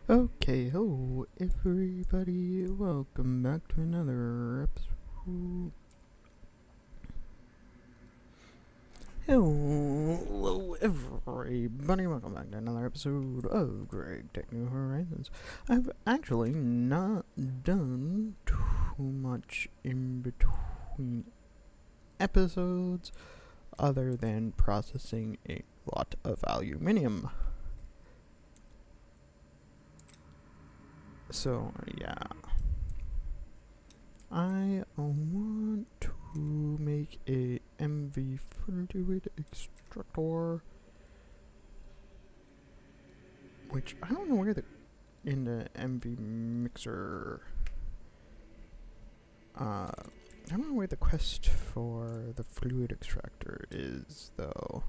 Okay, hello everybody, welcome back to another episode. Hello everybody, welcome back to another episode of Greg Tech New Horizons. I've actually not done too much in between episodes other than processing a lot of aluminium. So, yeah. I want to make a MV fluid extractor, which I don't know where in the MV mixer. I don't know where the quest for the fluid extractor is, though.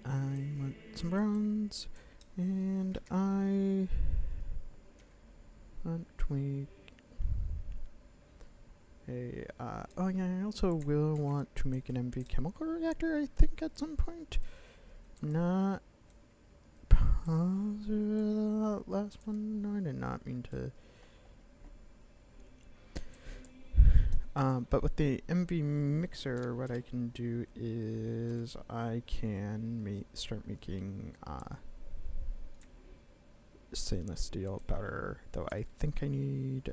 I want some bronze, and I want to make oh yeah, I also will want to make an MV chemical reactor, I think, at some point. Not positive that last one. No, I did not mean to. But with the MV mixer, what I can do is I can start making stainless steel powder, though I think I need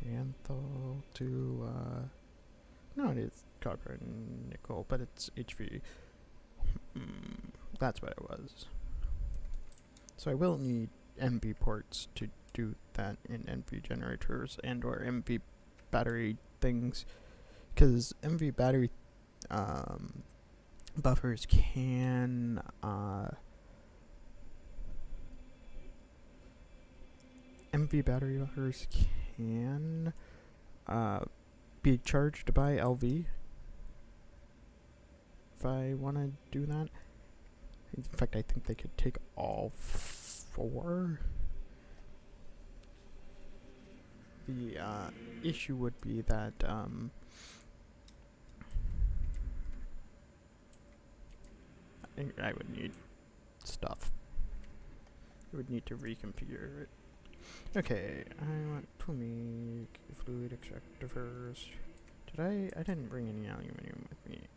Canthal to no, it is copper and nickel, but it's HV. That's what it was. So I will need MV ports to do that in MV generators and or MV battery things, because MV battery buffers can MV battery buffers can be charged by LV if I want to do that. In fact, I think they could take all four. The issue would be that I would need stuff. I would need to reconfigure it. Okay, I want to make a fluid extractor first. I didn't bring any aluminium with me.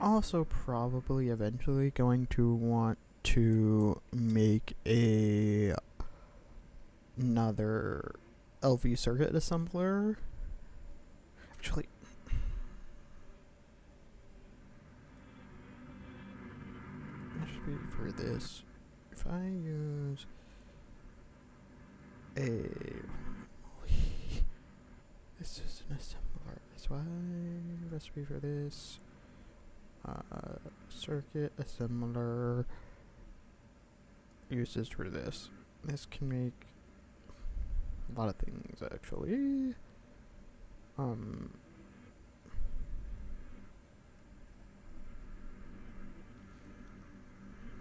Also, probably eventually going to want to make another LV circuit assembler. Actually, should be for this. If I use this is an assembler. That's why recipe for this. Circuit assembler uses for this. This can make a lot of things, actually.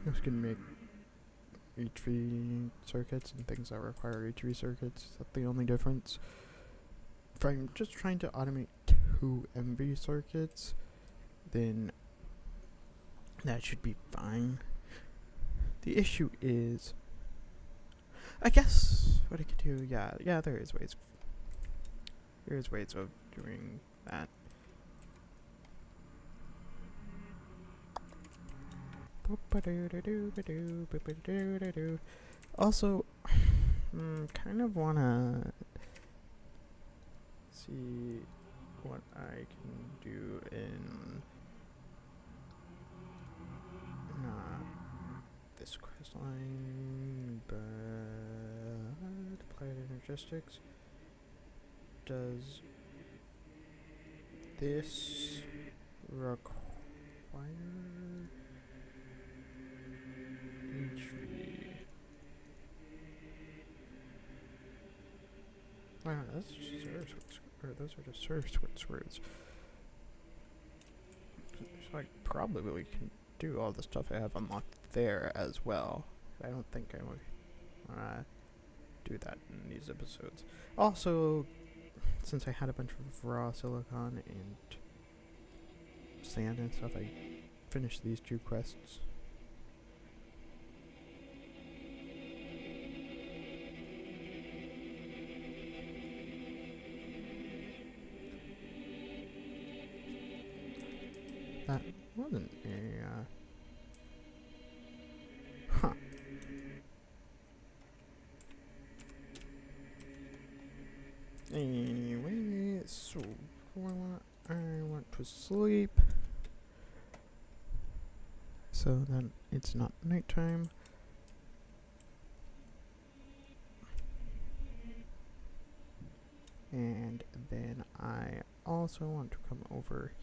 This can make HV circuits and things that require HV circuits. That's the only difference. If I'm just trying to automate 2 MV circuits, then that should be fine. The issue is, I guess what I could do, yeah, there is ways. There's ways of doing that. Also, kind of wanna see what I can do in not this quest line, but applied energistics. Does this require HV? Wow, that's just those are just switch words. So I probably can do all the stuff I have unlocked there as well. I don't think I would do that in these episodes. Also, since I had a bunch of raw silicon and sand and stuff, I finished these 2 quests. That wasn't a, huh. Anyway, so I want to sleep, so then it's not nighttime. And then I also want to come over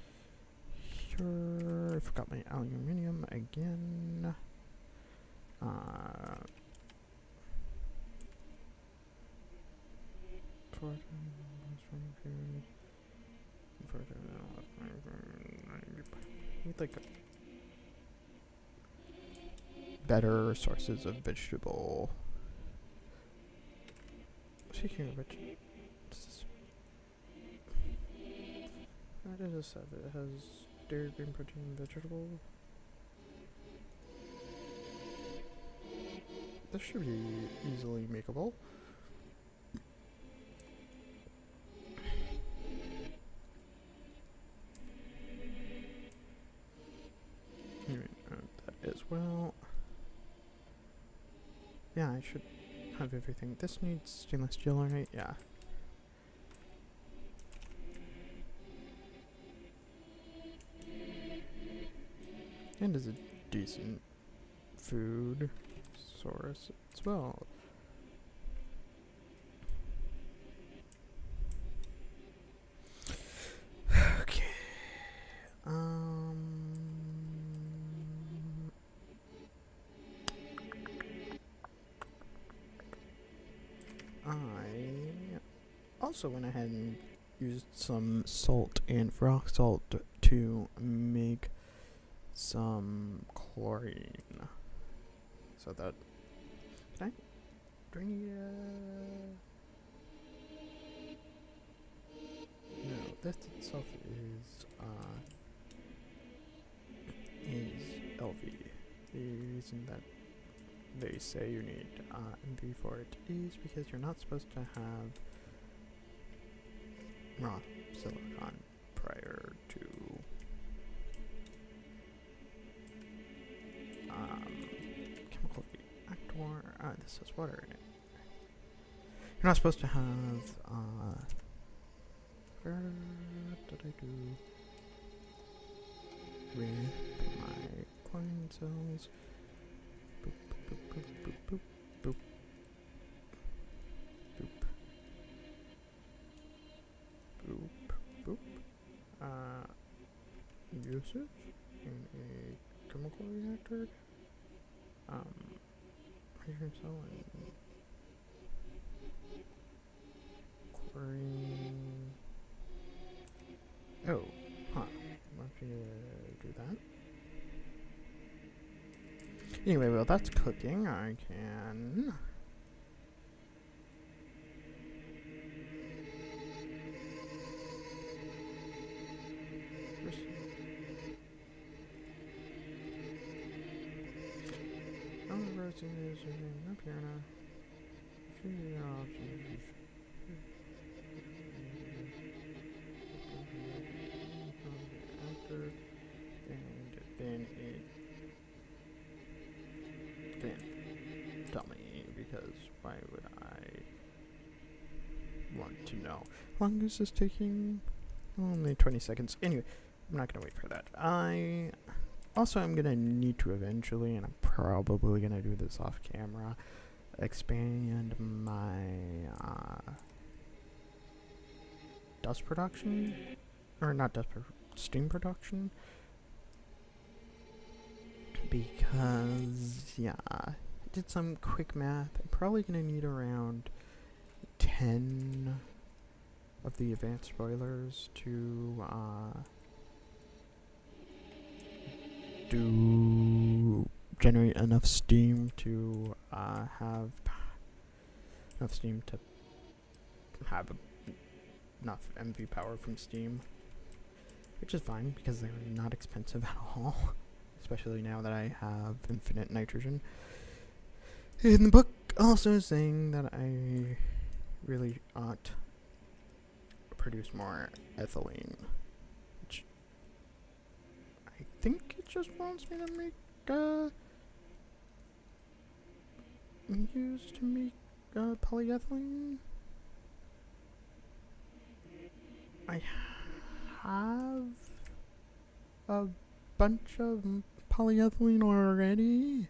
here. I forgot my aluminium again. Need like better sources of vegetable. Speaking of which, what does this have? It has dairy, green protein, vegetable. This should be easily makeable. That as well. Yeah, I should have everything. This needs stainless steel, right? Yeah. And is a decent food source as well. Okay. I also went ahead and used some salt and rock salt to make some chlorine. So that, can I, do I need no, this itself is LV. The reason that they say you need MV for it is because you're not supposed to have raw silicon prior to chemical reactor. This has water in it. You're not supposed to have what did I do with my chlorine cells? Boop, boop, boop, boop, boop, boop, boop, boop, boop. Usage in a chemical reactor. Hydrogen cell and chlorine. Oh, huh. Let me do that. Anyway, while that's cooking, I can up here now. And then it didn't tell me, because why would I want to know? How long is this taking? Only 20 seconds. Anyway, I'm not gonna wait for that. I'm gonna need to eventually, and I'm probably gonna do this off camera, expand my dust production, or not dust, steam production, because yeah, I did some quick math. I'm probably gonna need around 10 of the advanced boilers to generate enough steam to have enough steam to have enough MV power from steam, which is fine because they're not expensive at all, especially now that I have infinite nitrogen. In the book also saying that I really ought to produce more ethylene, which I think it just wants me to make use to make polyethylene. I have a bunch of polyethylene already.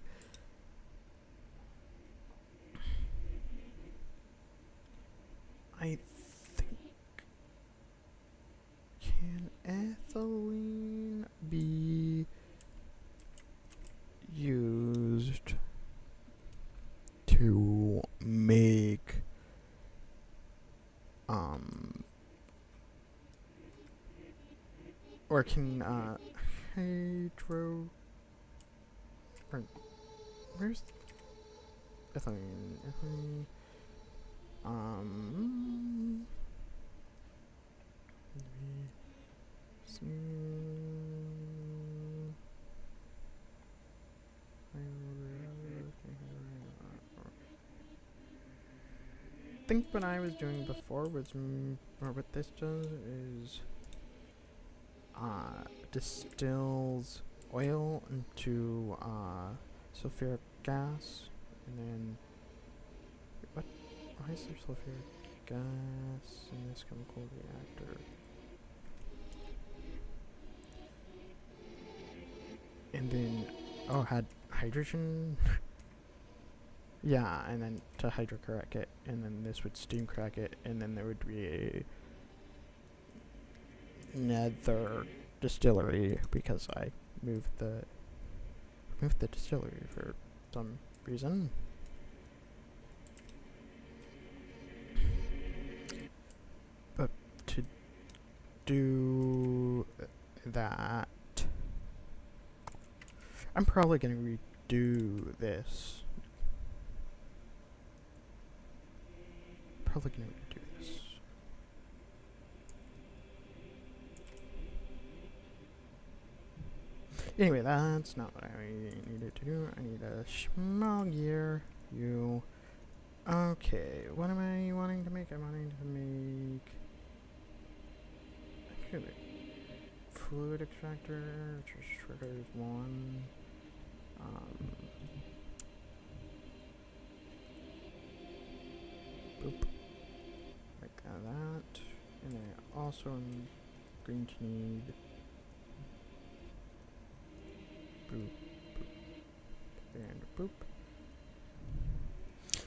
I think, can ethylene be used to make or can hydro or where's ethylene I think what I was doing before was, or what this does is, distills oil into sulfuric gas, and then what? Why is there sulfuric gas in this chemical reactor? And then, oh, had hydrogen. Yeah, and then to hydrocrack it, and then this would steam crack it, and then there would be another distillery because I moved the distillery for some reason. But to do that, I'm probably gonna redo this. Probably gonna redo this. Anyway, that's not what I needed to do. I need a small gear. You. Okay, what am I wanting to make? I'm wanting to make. Actually, fluid extractor, which triggers one. Boop. Like that. And I also am going to need. Boop, boop, and boop.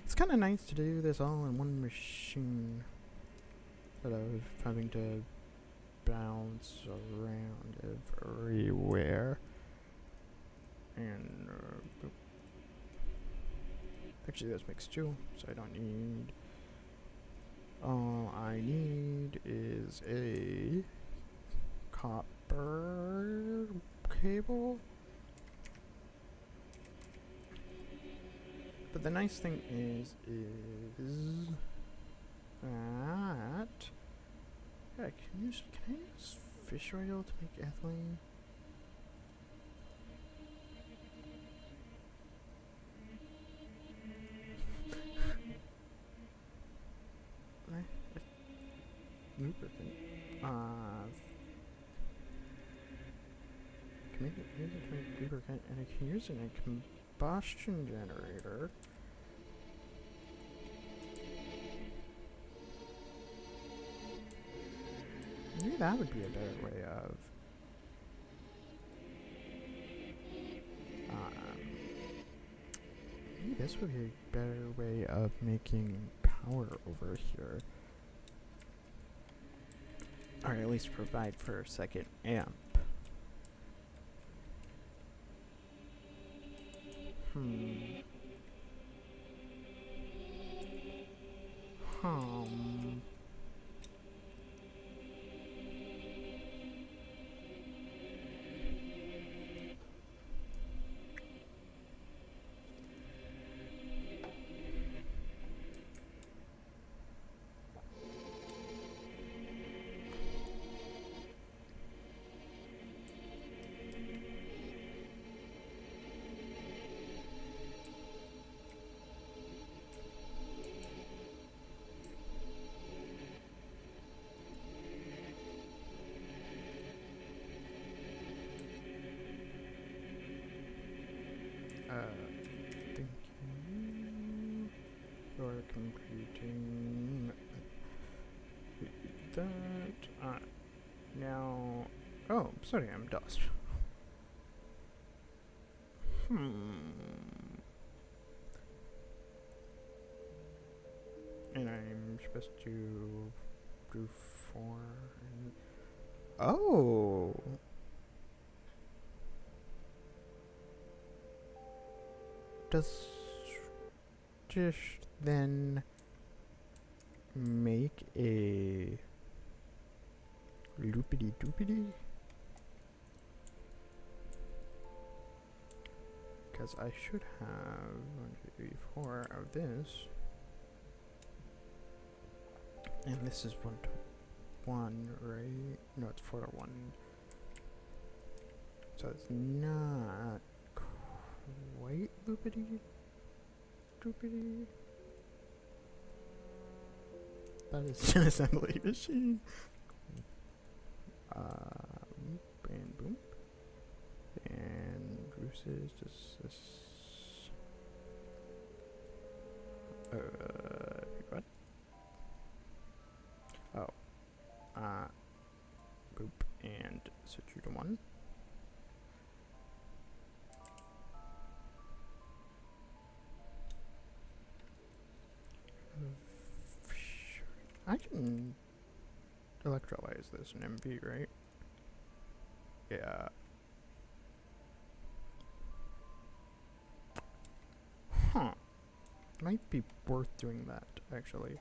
It's kind of nice to do this all in one machine, but I was having to bounce around everywhere. And boop. Actually, this makes two, so I don't need. All I need is a copper cable. But the nice thing is that yeah, can I use fish oil to make ethylene? Lubricant. Can use it to make lubricant, and I can use it in a combustion generator. Maybe that would be a better way of maybe this would be a better way of making power over here. Or at least provide for a second amp. that. Now, oh, sodium dust. And I'm supposed to do 4. And oh. Does just then make a loopity doopity? Because I should have 1, 2, 3, 4 of this. And this is 1 to 1, right? No, it's 4 to 1. So it's not quite loopity doopity. That is an assembly machine. And boom. And Bruce's just this. What? Oh. Boop. And set you to 1. I can electrolyze this in MV, right? Yeah. Huh. Might be worth doing that, actually.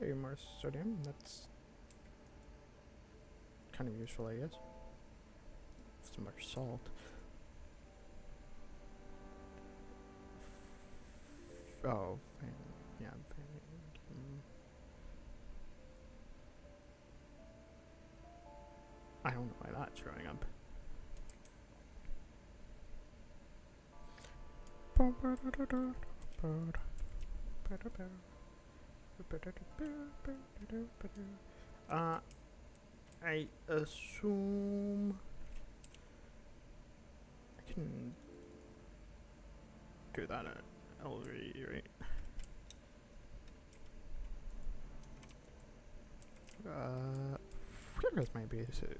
Hey, more sodium. That's kind of useful, I guess. Some more salt. Oh, yeah. I don't know why that's showing up. I assume I can do that at LV, right? Where's my basic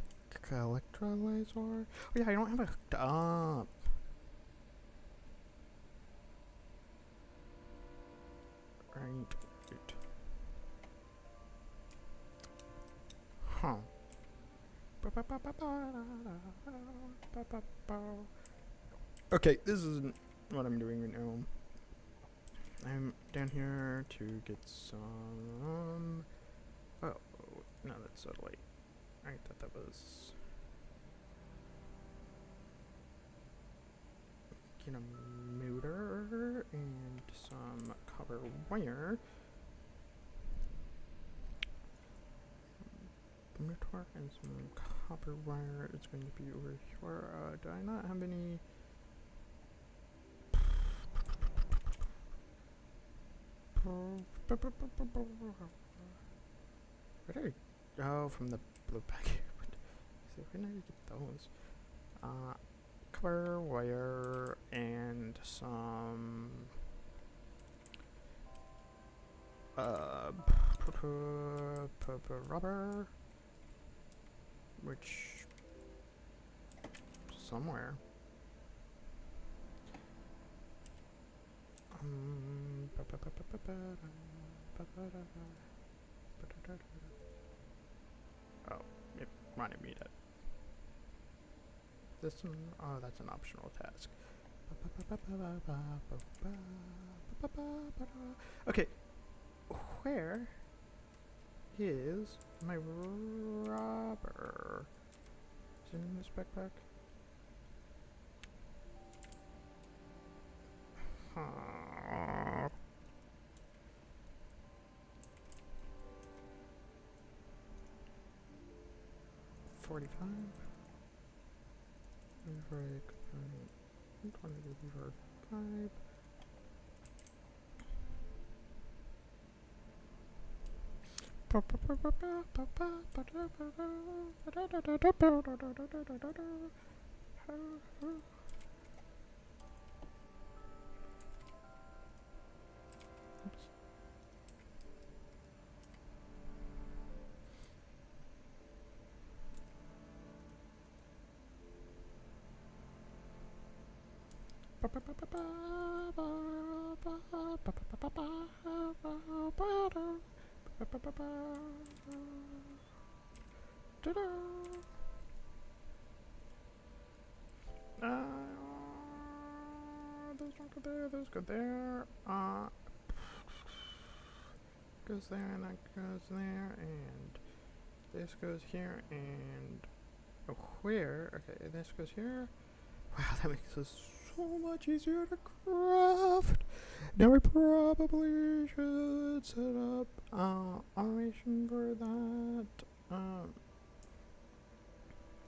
electrolyzer? Oh yeah, I don't have it hooked up. Right. Huh. Okay, this isn't what I'm doing right now. I'm down here to get some. Oh, no, that's so late. I thought that was. Get a motor and some copper wire. Motor and some copper wire is going to be over here. Do I not have any? Where did I go from the blue packet? So where did I get those? Copper wire and some rubber, which somewhere. Oh, it wanted me to. This one, oh, that's an optional task. Okay, where is my rubber? Is it in this backpack? Huh. $45. Right. 5. Those don't go there, those go there. Goes there, and that goes there, and this goes here, and where? Okay, this goes here. Wow, that makes this so much easier to craft. Now I probably should set up automation for that.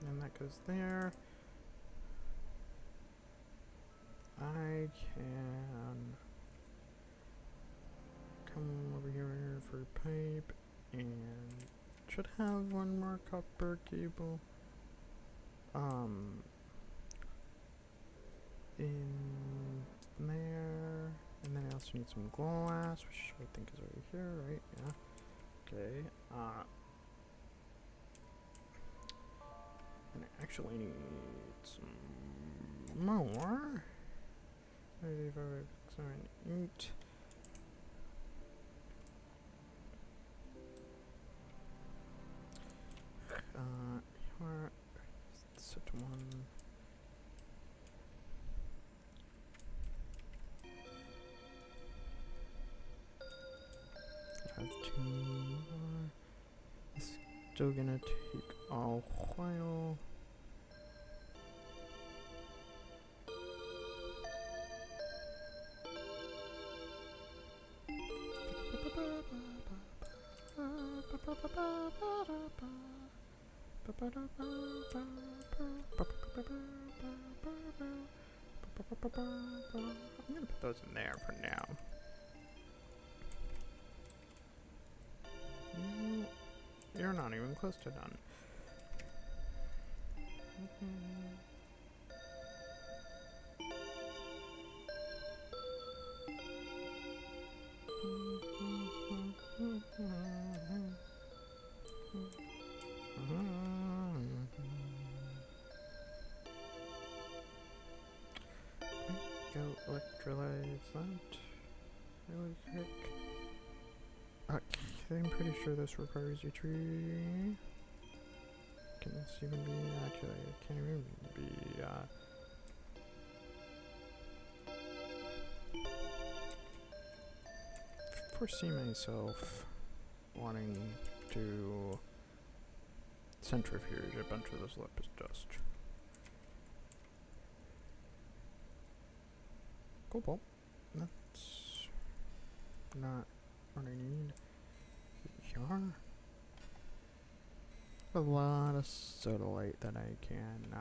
And that goes there. I can come over here for pipe and should have one more copper cable. In there, and then I also need some glass, which I think is over here, right? Yeah. Okay. And I actually need some more. 35, 7, 8. Here, set one. Have two more. It's still gonna take a while. I'm gonna put those in there for now. You're not even close to done. Go electrolyze that really quick. Okay, I'm pretty sure this requires a tree. Can this even be? Actually, it can't even be. Foresee myself wanting to centrifuge a bunch of this lapis dust. Cobalt. That's not what I need. Here. A lot of sodalite that I can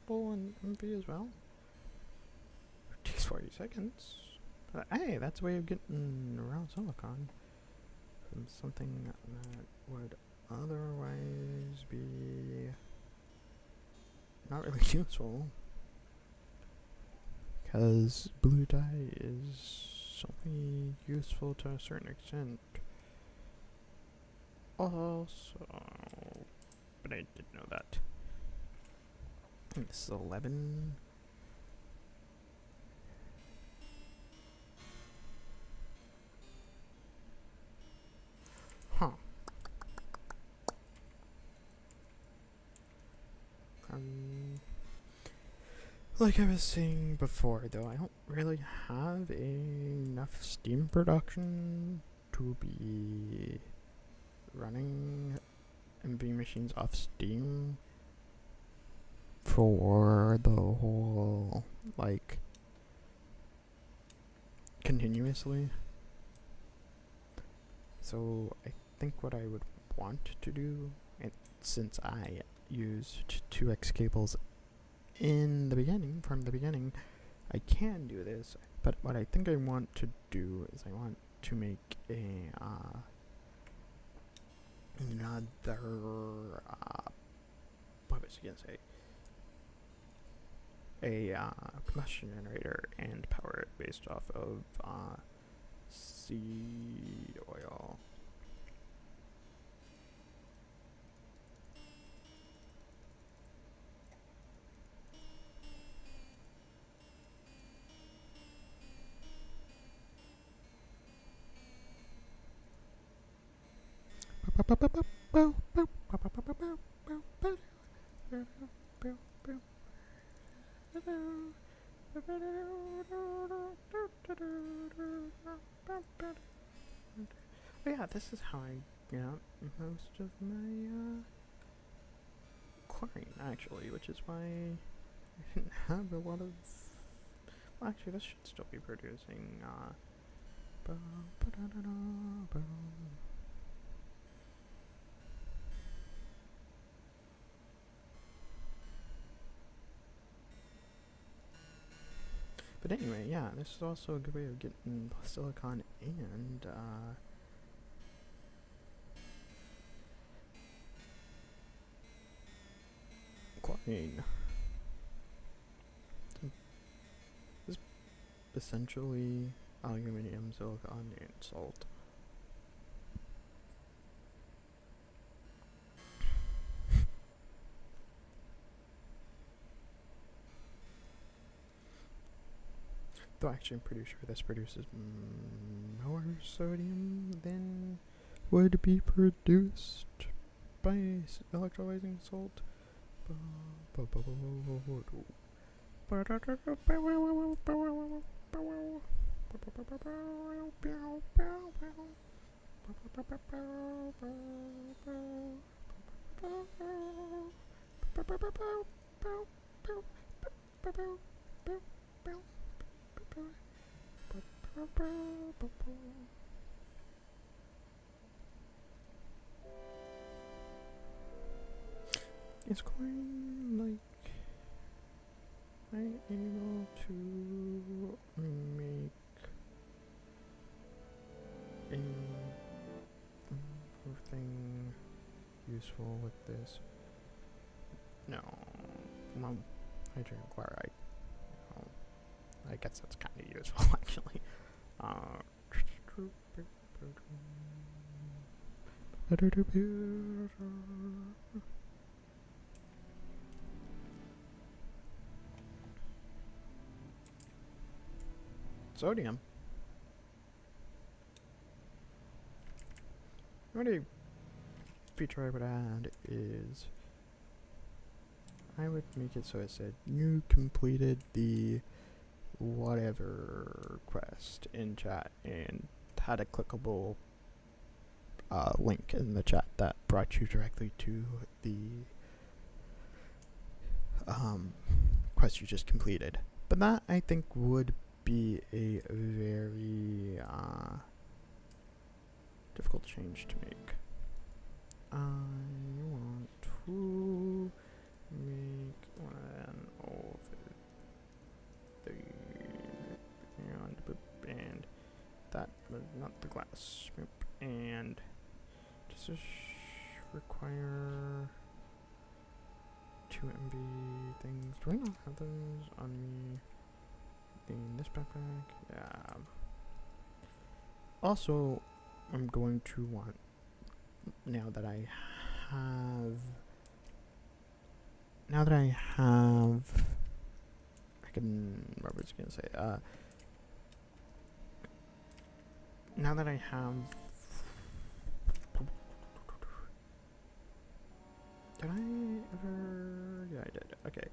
full and empty as well. Takes 40 seconds. But hey, that's a way of getting around silicon from something that would otherwise be not really useful, because blue dye is only useful to a certain extent. Also, but I didn't know that. This is 11. Huh. Like I was saying before, though, I don't really have enough steam production to be running MV machines off steam for the whole, like, continuously. So I think what I would want to do, and since I used 2x cables in the beginning, from the beginning, I can do this, but what I think I want to do is I want to make a another what was I gonna say, a combustion generator, and power it based off of seed oil. yeah, this is how I get most of my chlorine, actually, which is why I didn't have a lot of. Well, actually, this should still be producing. But anyway, yeah, this is also a good way of getting silicon and chlorine. This is essentially aluminum, silicon, and salt. Though actually I'm pretty sure this produces more sodium than would be produced by electrolyzing salt. Is chlorine like able to make anything useful with this? No. Well, hydrogen chloride. No. I guess that's kind of useful, actually. Sodium. Another feature I would add is I would make it so it said you completed the whatever quest in chat and had a clickable link in the chat that brought you directly to the quest you just completed. But that, I think, would be a very difficult change to make. I want to make one of the and that was not the glass. And does this require 2 MB things? Do I not have those on me? In this backpack? Yeah. Also, I'm going to want, now that I have, what was I gonna say? Now that I have, did I ever? Yeah, I did. Okay.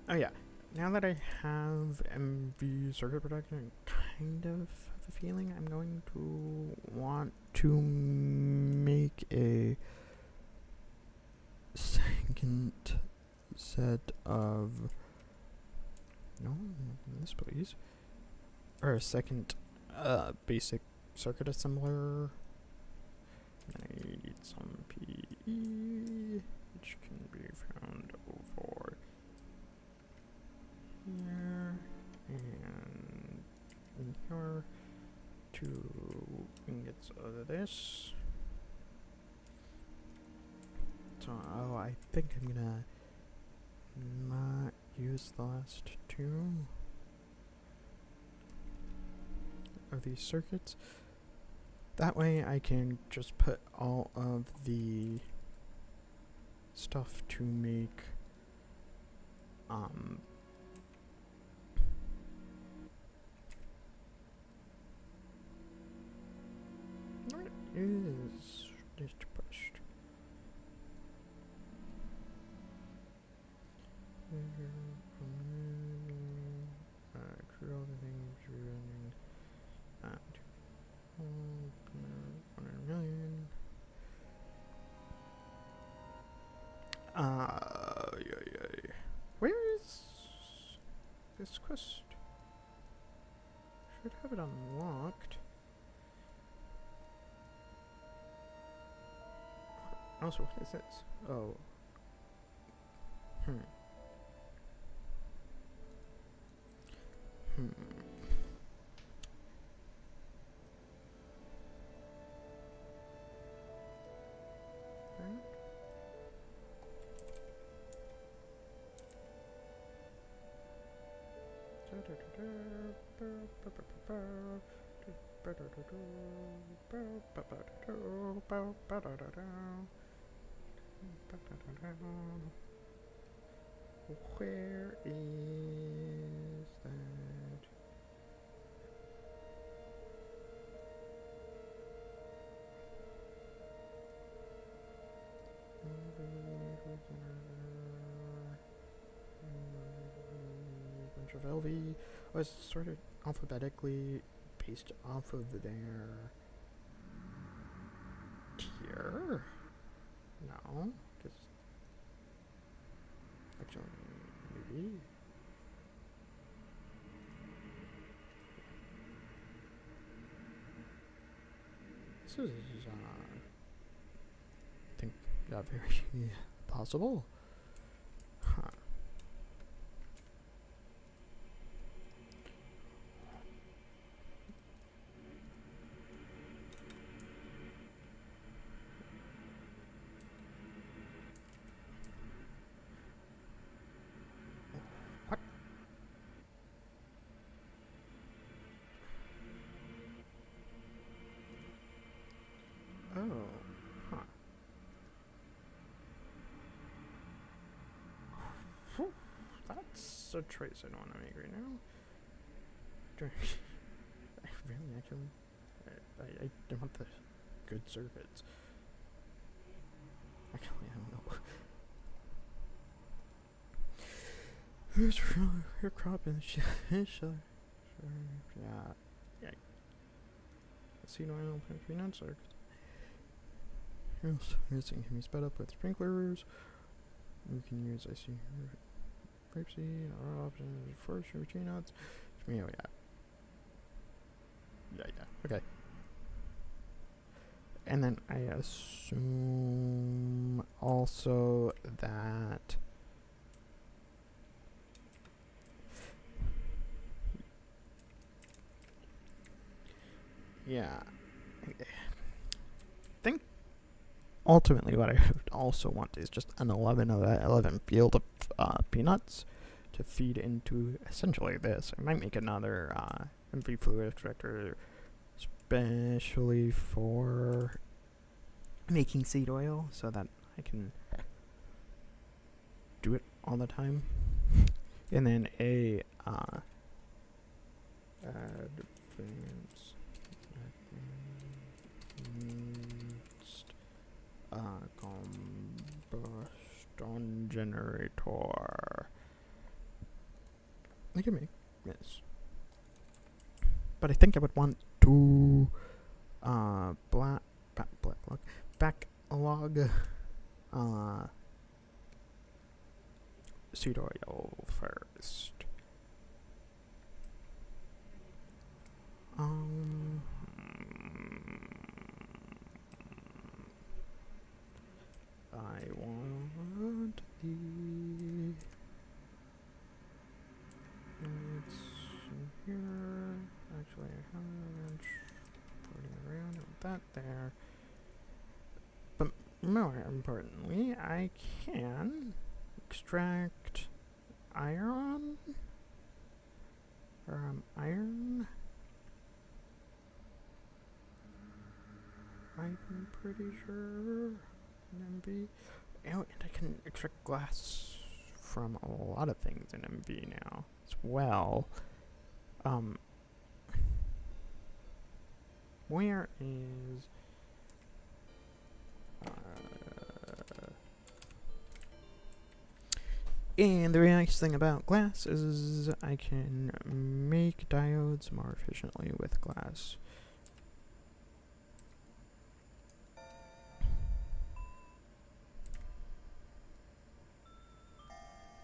Oh yeah. Now that I have MV circuit protection, I kind of have a feeling I'm going to want to make a second set of, no, this please, or a second basic circuit assembler. I need some PE, which can be found over here and in here. 2 ingots of this. So I think I'm gonna not use the last 2 of these circuits. That way I can just put all of the stuff to make is this pushed? Create all the things running at 100 million. Yeah. Where is this quest? Should have it unlocked. Also, what is this? Oh. Where is that? Bunch of LV. Oh, it's sorted alphabetically based off of their tier? No, just actually maybe. This is I think very possible. Huh. What? Oh, huh. Whew. That's a choice I don't want to make right now. I really actually, I want the good circuits. Actually, I don't know. Who's really your crop in the shit? Yeah. Seed oil, peanut circuit. Using can be sped up with sprinklers. We can use rapeseed, our options for sugar nuts. Yeah. Okay. And then I assume also that I think ultimately what I would also want is just an 11 field of peanuts to feed into essentially this. I might make another MV fluid extractor especially for making seed oil so that I can do it all the time. And then a advanced combustion generator. Look at me. Yes. But I think I would want to backlog seed oil first. I want the it's in here. Actually, I haven't floating around with that there. But more importantly, I can extract iron. Iron. I'm pretty sure. MV. Oh, and I can extract glass from a lot of things in MV now as well. Where is And the very nice thing about glass is I can make diodes more efficiently with glass.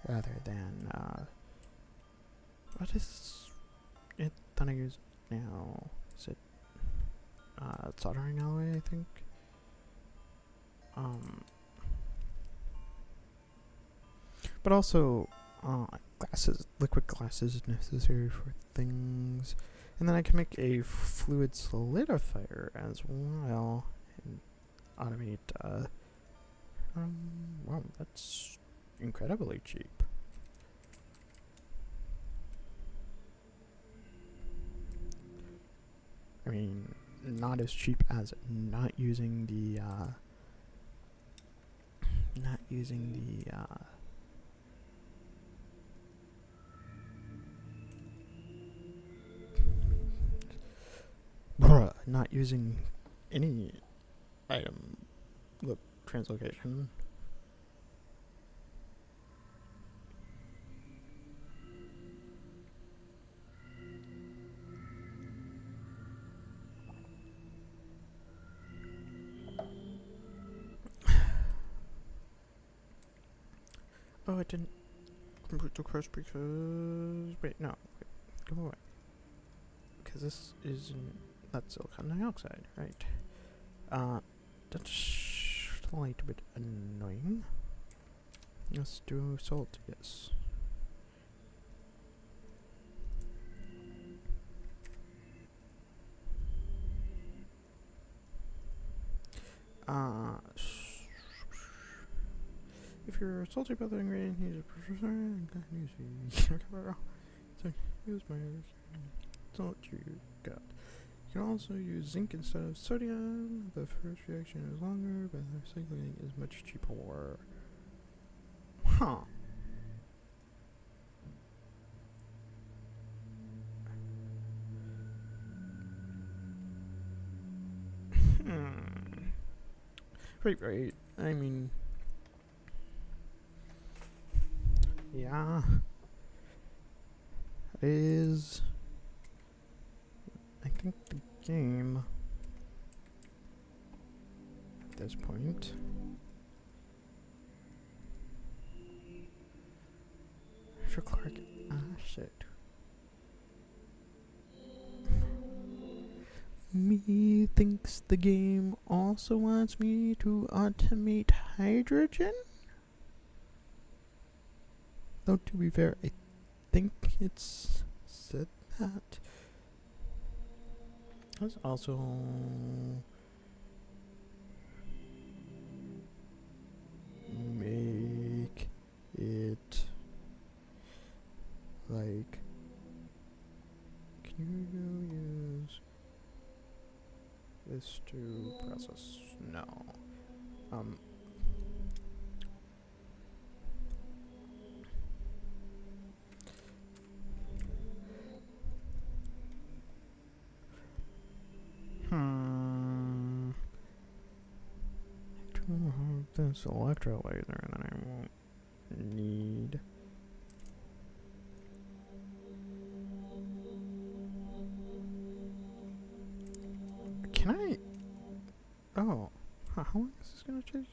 Rather than, what is it that I use now? Is it, soldering alloy, I think? But also, liquid glass is necessary for things. And then I can make a fluid solidifier as well and automate, wow, that's incredibly cheap. I mean, not as cheap as not using the, not using any item translocation. Oh, it didn't complete the quest because... Wait, no. Wait, go away. Because this isn't... That's silicon dioxide, right? That's a little bit annoying. Let's do salt, yes. If you're salty about the ingredient, use a so use my salt you got. You can also use zinc instead of sodium. The first reaction is longer, but the recycling is much cheaper. Huh. Right. I mean... Yeah. It is... I think the game... At this point... Clark acid. Me thinks the game also wants me to automate hydrogen? Though to be fair, I think it's said that. Let's also make it like, can you use this to process? No. This electro laser that I won't need. Can I? Oh, how long is this gonna take?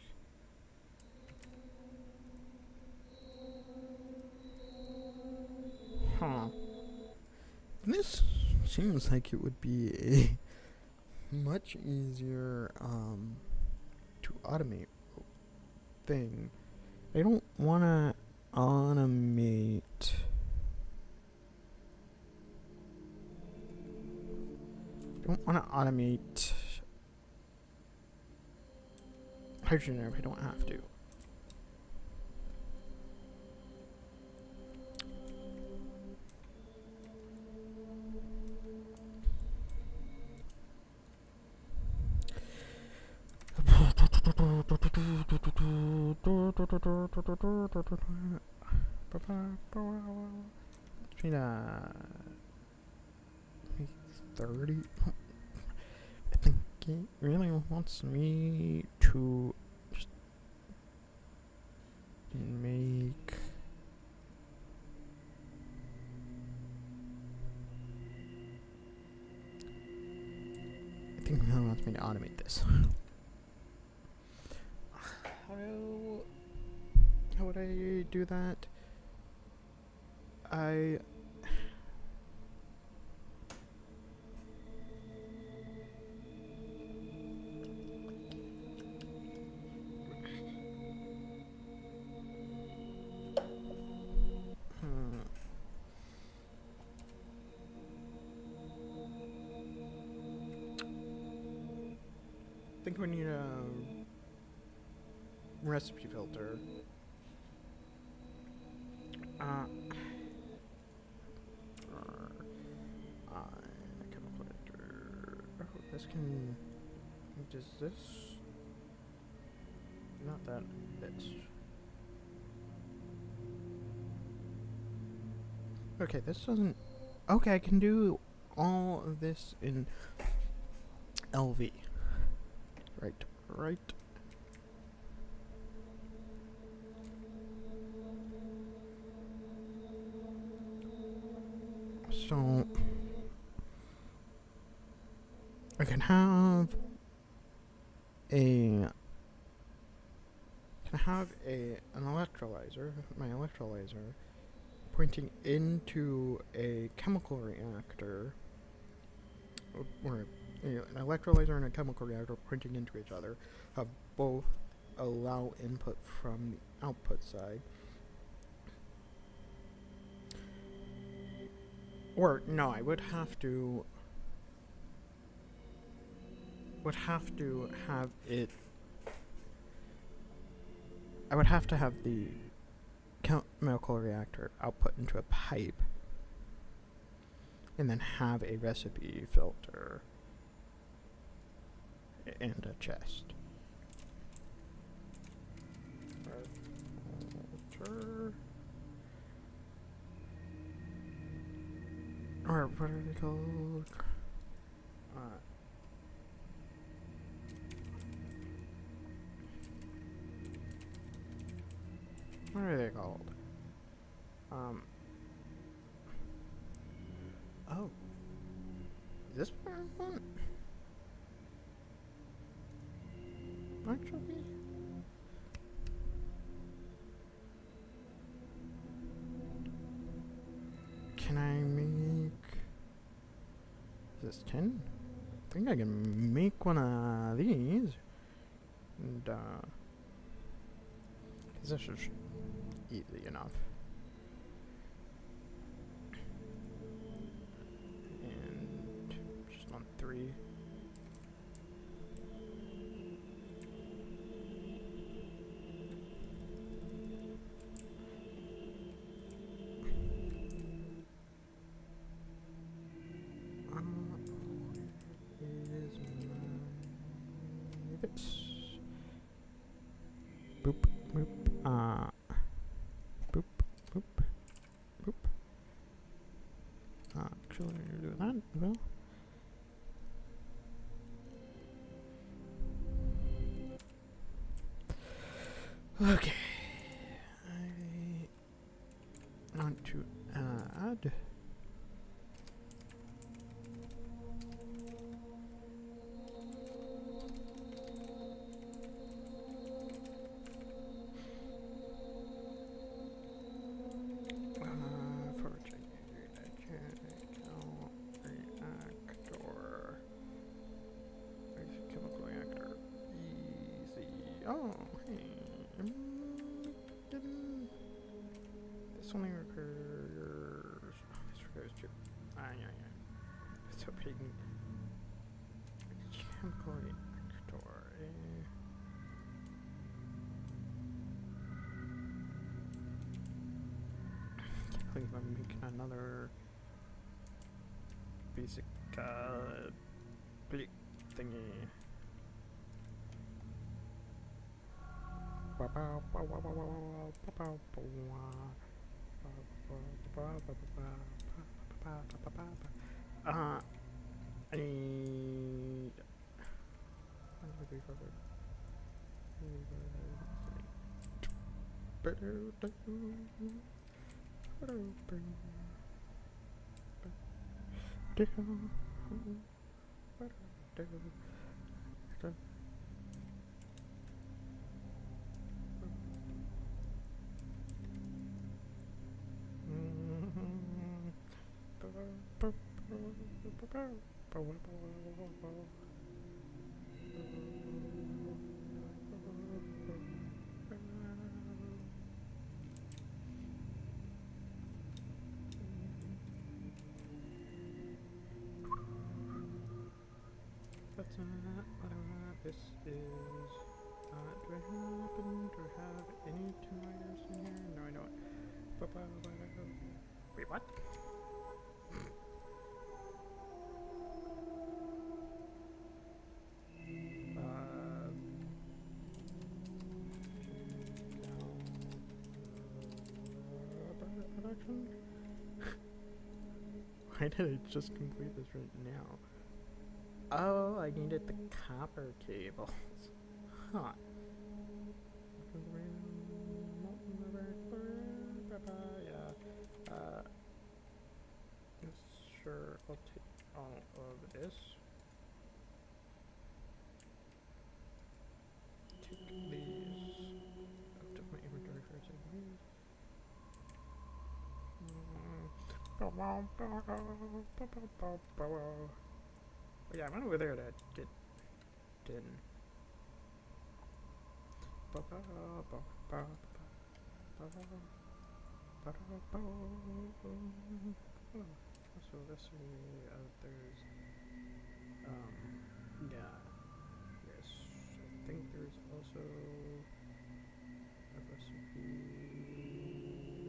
Huh. This seems like it would be a much easier to automate thing. I don't wanna automate. I don't wanna automate hydrogen if I don't have to. Between 30. I think it really wants me to just make wants me to automate this. How would I do that? I think we need a recipe filter. Chemical reactor. Oh, this can. Does this? Not that. This. Okay, this doesn't. Okay, I can do all of this in LV. Right. So I can have an electrolyzer, my electrolyzer, pointing into a chemical reactor, or an electrolyzer and a chemical reactor pointing into each other, have both allow input from the output side. Or no, I would have to have it. I would have to have the chemical reactor output into a pipe, and then have a recipe filter and a chest. Filter. Or what are they called? What are they called? Oh. Is this what I want? Actually? Can I make... Is this 10? I think I can make one of these. And, cause this is easy enough. And just on 3. This. Boop, boop, boop, boop, boop. Actually, do that as well. Okay. I want to add. Oh, hey. This only requires. This requires 2. Yeah. So big. Chemical reactor. I think I'm making another basic thingy. I need... That's not what I want. This is. Do I happen to have any tin wires in here? No, I don't. Wait, what? Production? Why did I just complete this right now? Oh, I needed the copper cables. Huh. Yeah. Sure, I'll take all of this. Take these out of my inventory for a second. Oh, yeah, I went over there to get tin. So this way, there's, yeah, yes, I think there's also a recipe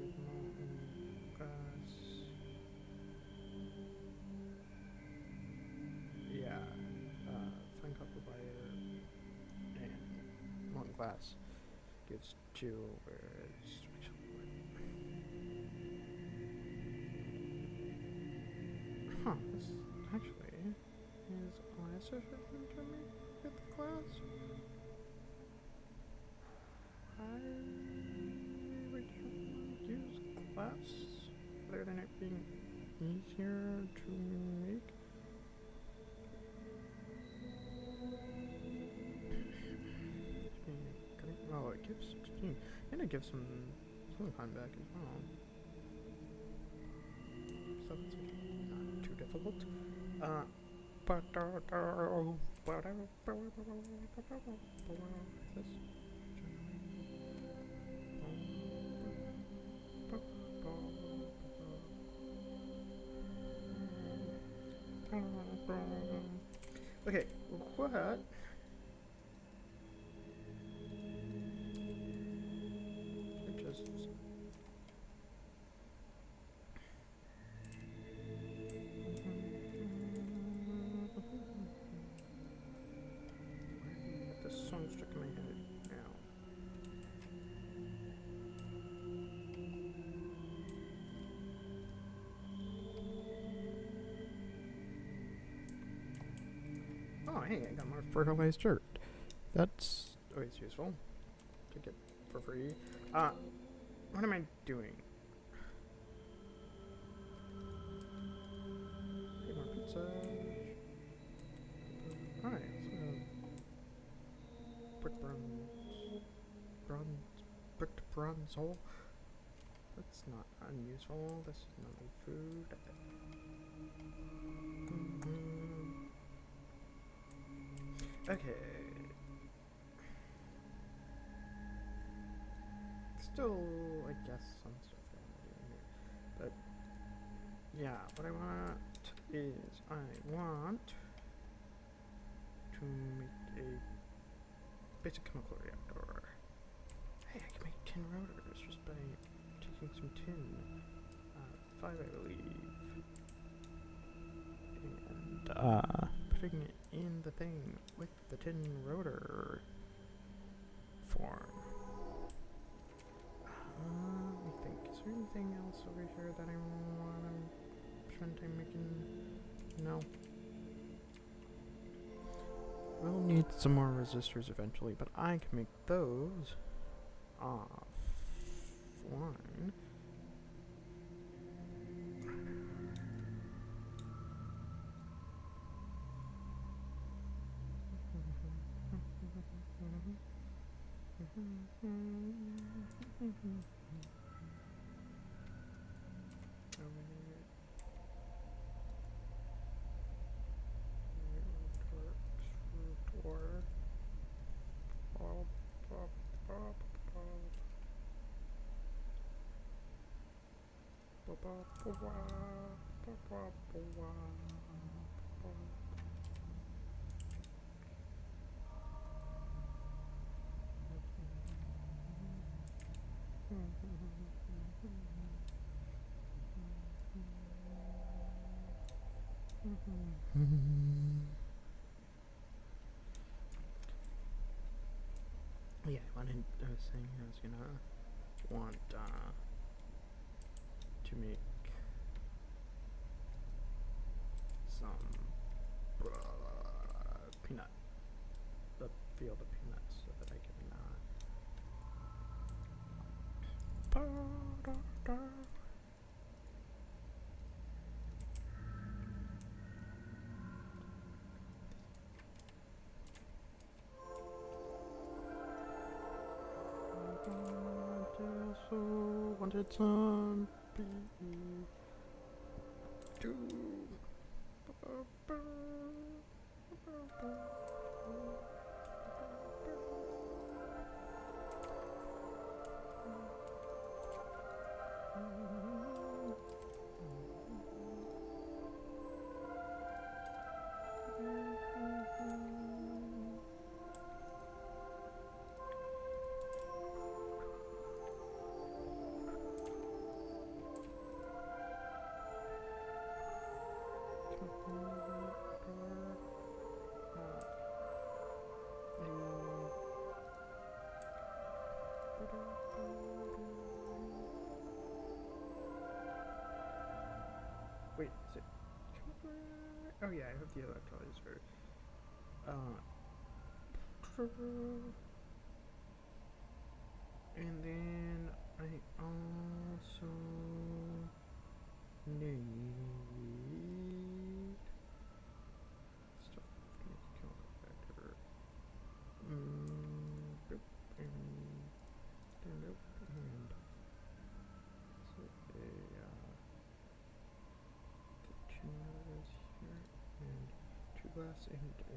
with molten glass. Yeah, fine copper wire and molten glass gives 2, whereas this actually is less efficient to me with glass. I would use glass rather than it being easier to make. Oh, it gives 16, and it gives some silicon back as well. So it's not too difficult. Okay, what? This song stuck in my head now. Oh, hey, I got more fertilized dirt. That's always useful to get for free. What am I doing? Hey, more pizza. Alright, so brick bricked bronze hole. That's not unuseful. This is not my food. Okay. Still, I guess some stuff I'm doing here. But, yeah, what I want is I want to make a basic chemical reactor. Hey, I can make tin rotors just by taking some tin. 5, I believe. And, putting it in the thing with the tin rotor form. Let me think. Is there anything else over here that I want to spend time making? No. We'll need some more resistors eventually, but I can make those offline. Yeah, I was saying I was gonna want to make some peanut, the field of peanuts, so that I can also wanted some wait, is it? Oh yeah, I have the electrolyzer. And then I also need stuff to make a chemical factor. Boop, and nope, and so the two motors here, and 2 glass and a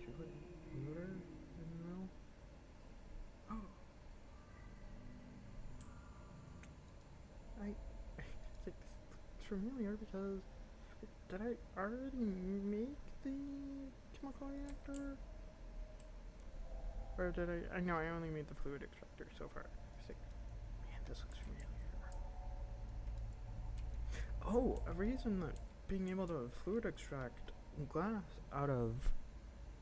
2-foot motor in the middle. Oh, it's familiar because did I already make the chemical reactor? Or did I know I only made the fluid extractor so far. It's like, man, this looks familiar. Oh, a reason that being able to fluid extract glass out of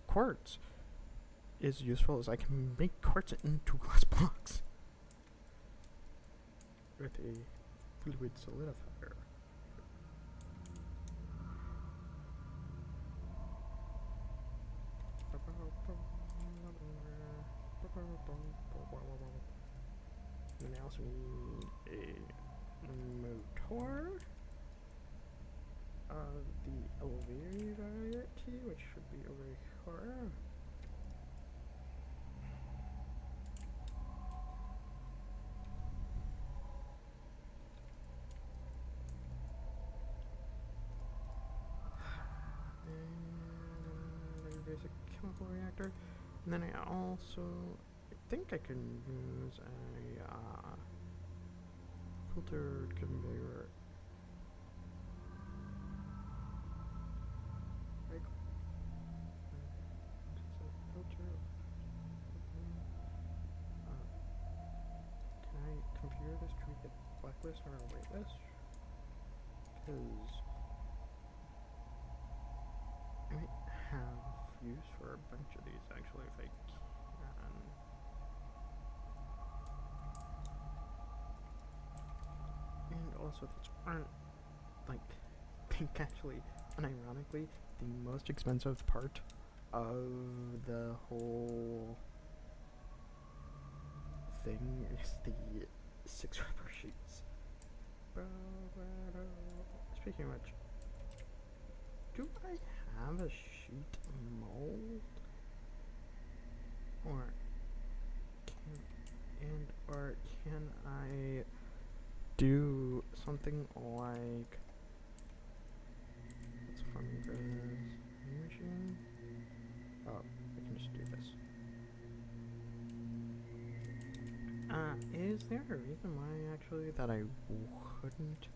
quartz is useful is I can make quartz into glass blocks with a fluid solidifier. And I also need a motor of the elevator variety, which should be over here. And a basic chemical reactor. And then I also think I can use a filtered conveyor. Like, filter. Can I configure this to get blacklist or waitlist? Because I might have use for a bunch of these actually if I can. And also these aren't, like, I think actually, unironically, the most expensive part of the whole thing is the 6 rubber sheets. Speaking of which, do I have a sheet mold? Or can I do something like, what's fun for this machine? Oh, I can just do this. Is there a reason why actually that I wouldn't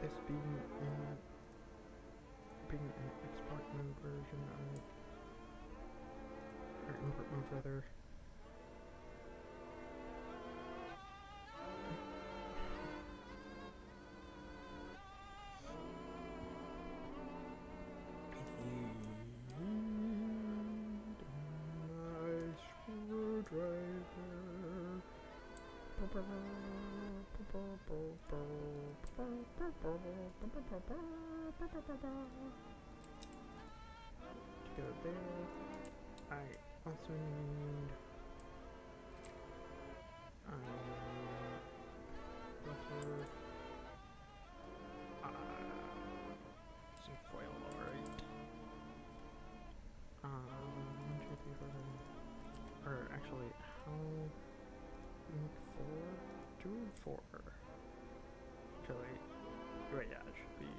this being an export mode version of, or import mode rather. To go there, I also need filter, some foil, alright. 1, 2, 3, 4, 5, or actually, how? 4? 2 and 4. Actually, right, yeah, it should be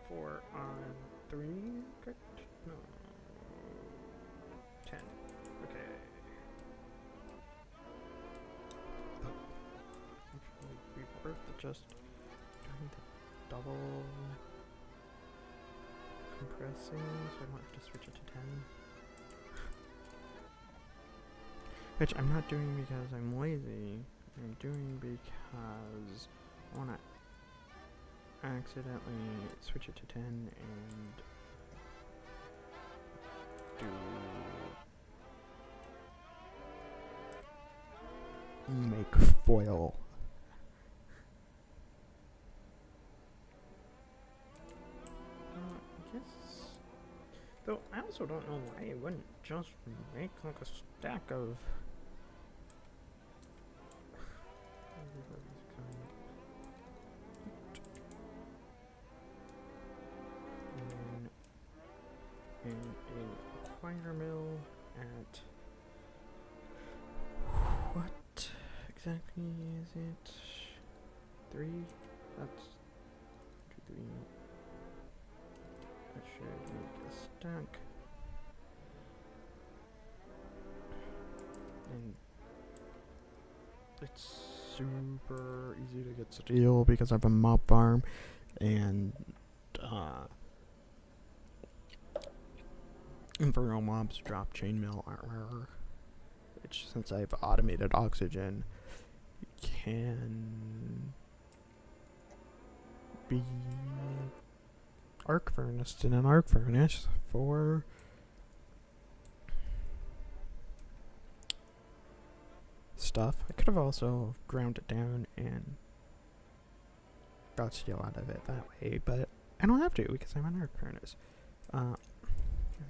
4 on 3, correct? No. 10. Okay. Actually, we worth just doing the double compressing, so I don't have to switch it to 10. Which I'm not doing because I'm lazy. I'm doing because I want to accidentally switch it to 10 and make foil. I guess. Though I also don't know why it wouldn't just make like a stack of. In a choir mill at what exactly is it? 3? That's 2, 3. That should make a stack. And it's super easy to get steel because I have a mob farm and infernal mobs drop chainmail armor, which since I've automated oxygen can be arc furnace in an arc furnace for stuff. I could have also ground it down and got steel out of it that way, but I don't have to because I'm an arc furnace.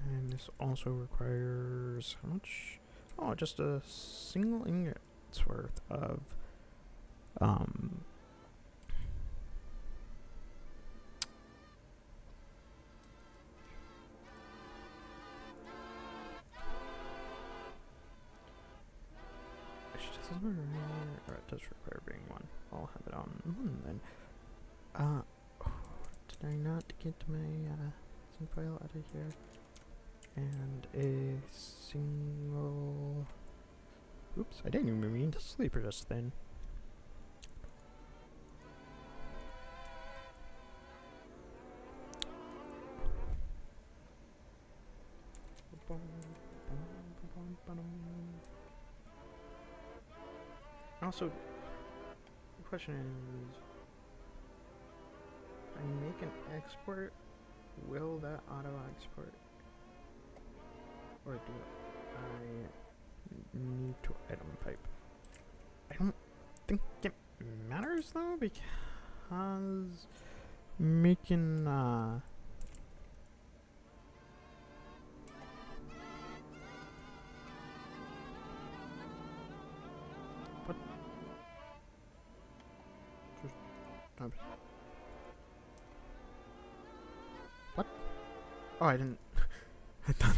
And this also requires how much? Oh, just a single ingot's worth of or it does require being 1. I'll have it on 1 then. Did I not get my sync file out of here? And a single. Oops, I didn't even mean to sleep just then. Also, the question is, I make an export, will that auto export? Or do I need to item pipe? I don't think it matters though, because making what? Just what? Oh, I didn't. I thought.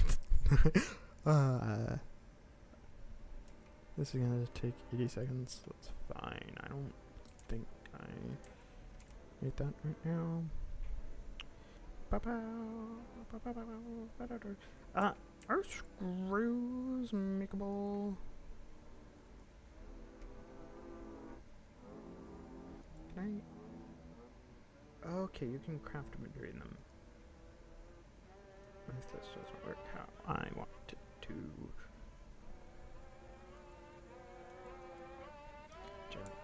This is gonna take 80 seconds. That's fine. I don't think I made that right now. Are screws makeable? Can Okay, you can craft between them. If this doesn't work how I want it to. Don't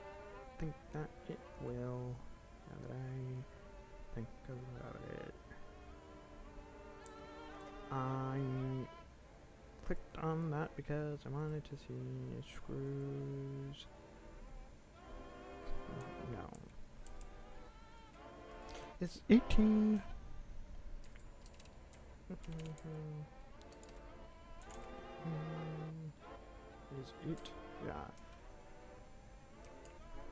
think that it will. Now that I think about it. I clicked on that because I wanted to see screws. No. It's 18. Is it? Yeah.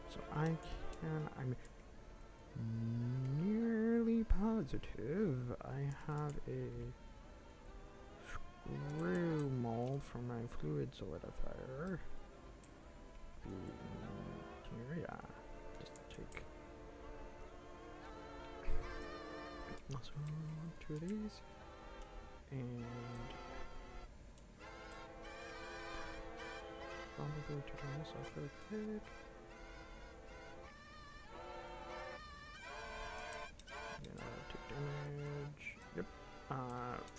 So I'm nearly positive I have a screw mold for my fluid solidifier. Here, yeah. Just take also 2 of these and probably turn this off real quick. Take damage. Yep.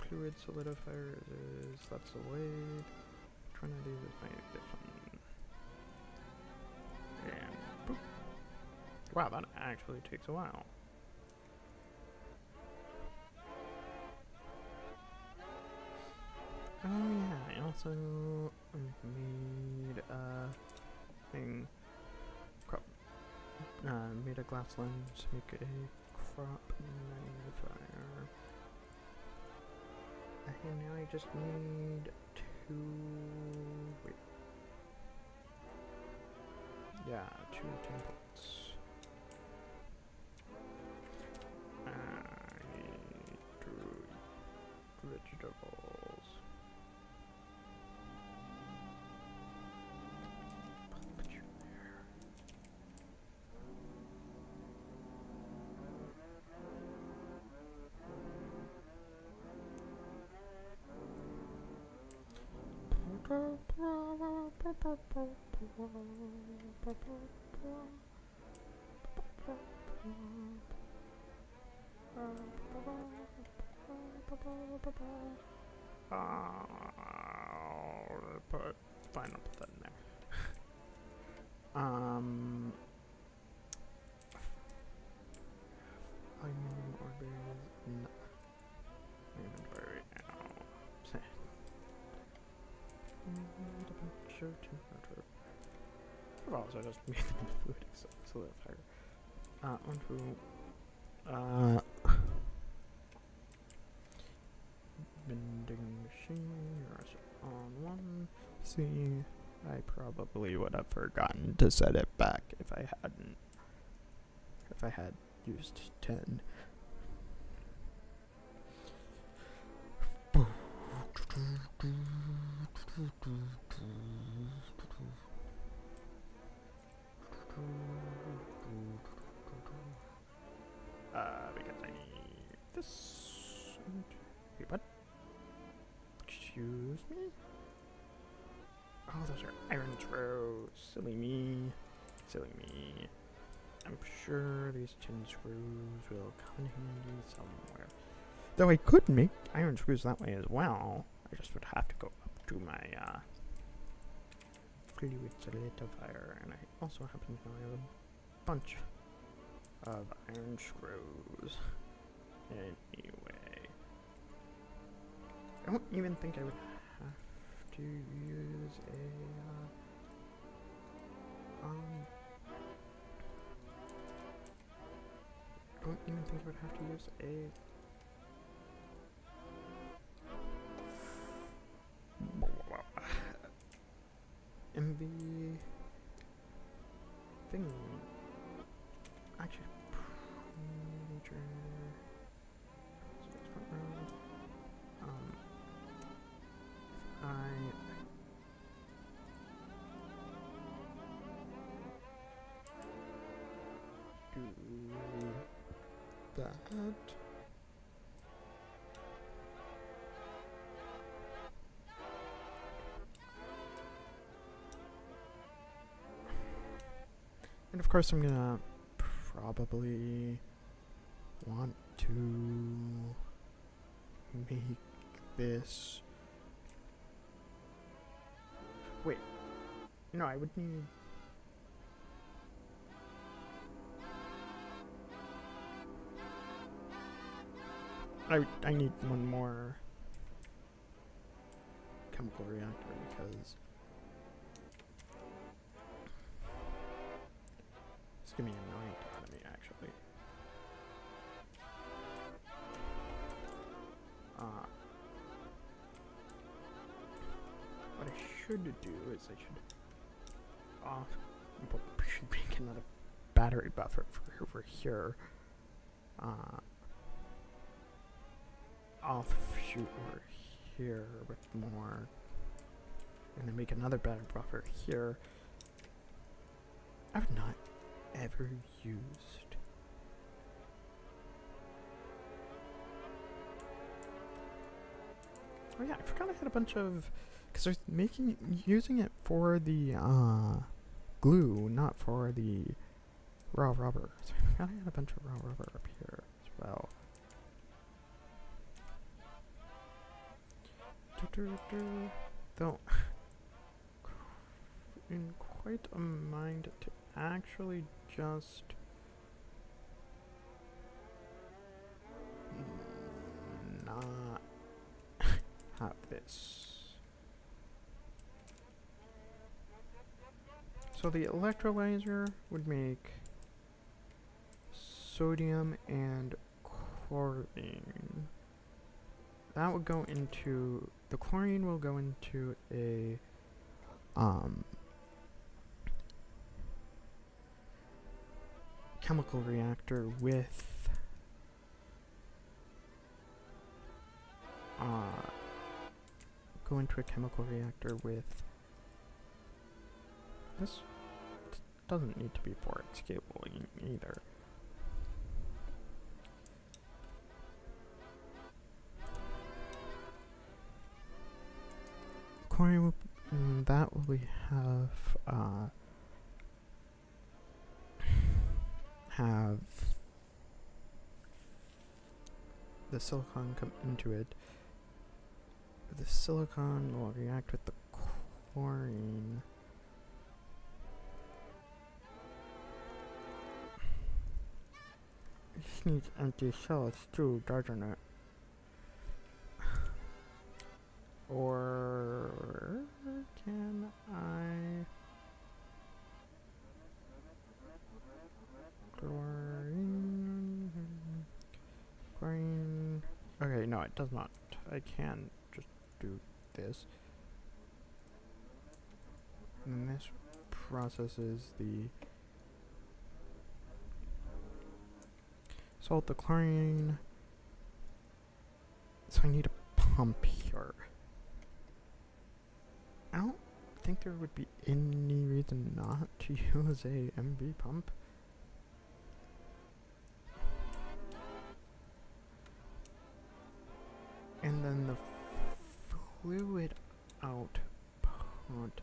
Fluid solidifier is that's the way. Trying to do this maybe this one. And boop. Wow, that actually takes a while. Oh yeah, I also made a thing. Made a glass lens, make a crop magnifier. And now I just need 2. Wait. Yeah, 2 templates. I need 2 vegetables. Put you there. Fine, I'll put that in there. Onion or berries? No. Inventory right now. I've also just made them fluid solidifier. Bending machine, you're on 1. See, I probably would have forgotten to set it back if I had used 10. Because I need this. Wait, what? Excuse me? Oh, those are iron screws. Silly me. Silly me. I'm sure these tin screws will come in handy somewhere. Though I could make iron screws that way as well. I just would have to go up to my fluid solidifier, and I also happen to know I have a bunch of iron screws. Anyway, I don't even think I would have to use a I don't even think I would have to use a MV thing. Actually, major. I do that. And of course I'm gonna probably want to make this. Wait. No, I would need. I need one more chemical reactor because it's gonna be annoying to enemy actually. What I should do is I should make another battery buffer for over here. Offshoot over here with more, and then make another battery buffer here. I've not ever used oh yeah, I forgot I had a bunch of, because I was using it for the glue, not for the raw rubber. So I forgot I had a bunch of raw rubber up here as well. Though, in quite a mind to actually just not have this. So the electrolyzer would make sodium and chlorine. That would go into, the chlorine will go into a chemical reactor with go into a chemical reactor with this. Doesn't need to be for its scaling either. Chlorine will, that will have the silicon come into it. The silicon will react with the chlorine. This needs empty cells too, doesn't it? Or can I chlorine? Okay, no, it does not. I can just do this. And then this processes the salt, the chlorine. So I need a pump here. I don't think there would be any reason not to use a MV pump. And then the fluid output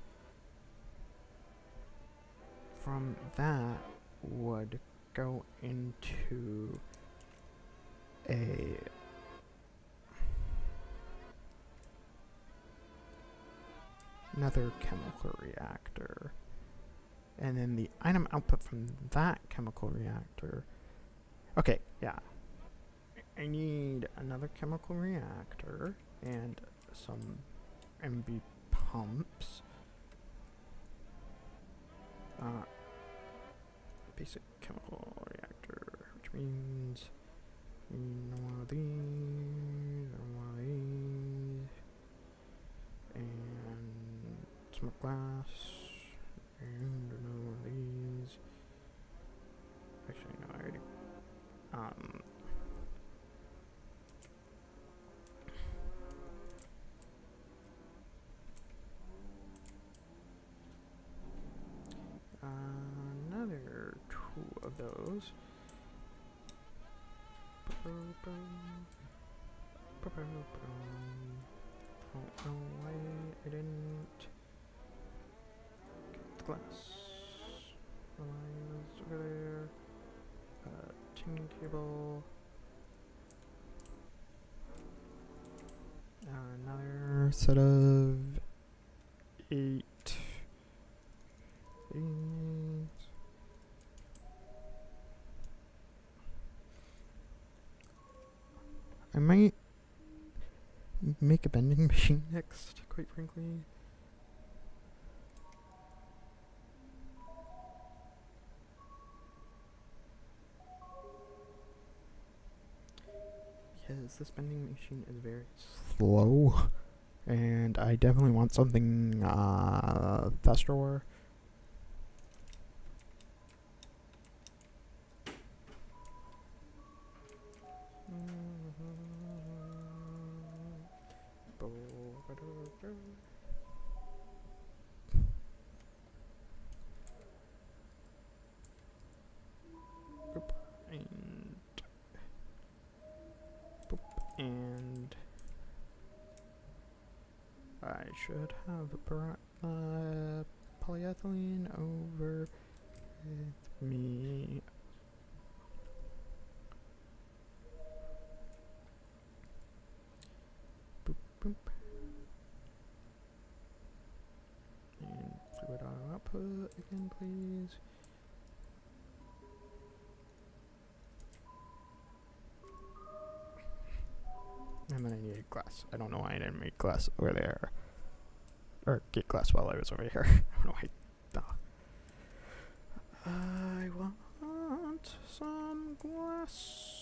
from that would go into another chemical reactor, and then the item output from that chemical reactor. Okay, yeah, I need another chemical reactor and some MV pumps. Basic chemical reactor, which means we need one of these, and one of these, and some glass, and another one of these. Actually, no, I already. Another two of those. Don't know why I didn't get the glass. Why was over there? Tuning table. instead of 8. I might make a bending machine next, quite frankly. Because this bending machine is very slow, and I definitely want something faster. And I should have polyethylene over with me. Boop, boop. And fluid auto output again, please. And then I needed glass. I don't know why I didn't make glass over there. Or get glass while I was over here. I don't know why. I want some glass.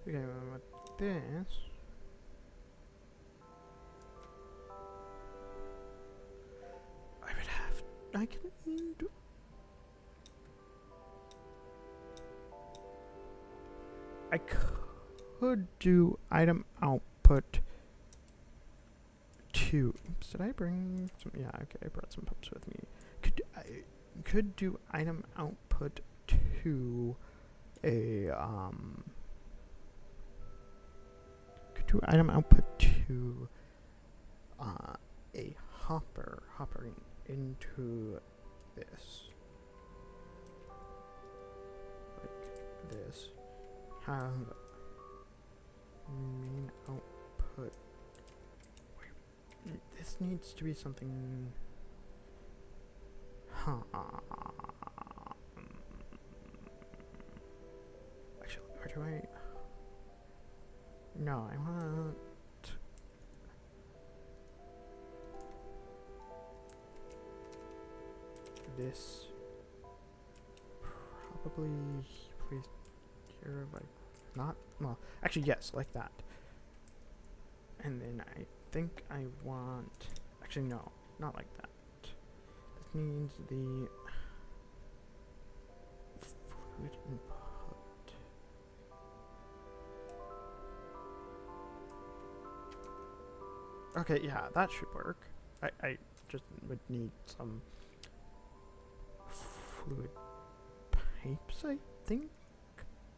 Okay, with this. I can do. I could do item output 2. Oops, did I bring some? Yeah, okay, I brought some pumps with me. Could do item output to a Could do item output to a hoppering into this, like this. Have main output. Wait, this needs to be something. Actually, where do I? No, I want. This probably placed here, like not well. Actually, yes, like that. And then I think I want. Actually, no, not like that. This needs the fluid input. Okay, yeah, that should work. I just would need some fluid pipes, I think,